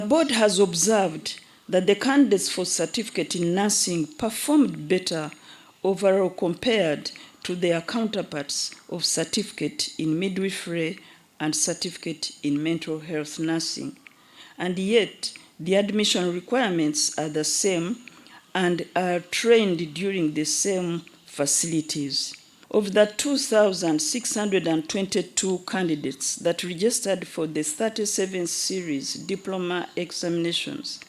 The board has observed that the candidates for certificate in nursing performed better overall compared to their counterparts of certificate in midwifery and certificate in mental health nursing. And yet, the admission requirements are the same and are trained during the same facilities. Of the 2,622 candidates that registered for the 37th series diploma examinations,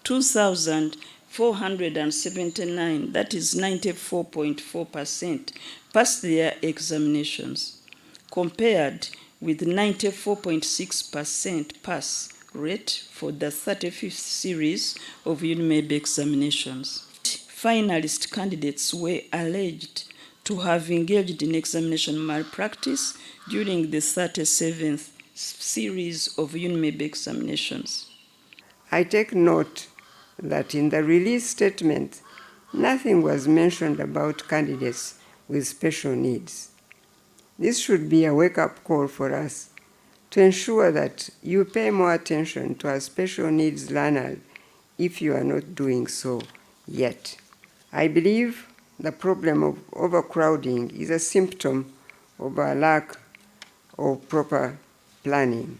2,479, that is 94.4%, passed their examinations, compared with 94.6% pass rate for the 35th series of UNMEB examinations. Finalist candidates were alleged to have engaged in examination malpractice during the 37th series of UNMEB examinations. I take note that in the release statement, nothing was mentioned about candidates with special needs. This should be a wake-up call for us to ensure that you pay more attention to our special needs learners if you are not doing so yet. I believe the problem of overcrowding is a symptom of a lack of proper planning.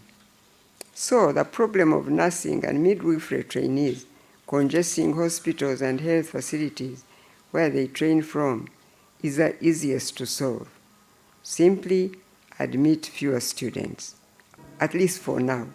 So the problem of nursing and midwifery trainees congesting hospitals and health facilities where they train from is the easiest to solve. Simply admit fewer students, at least for now.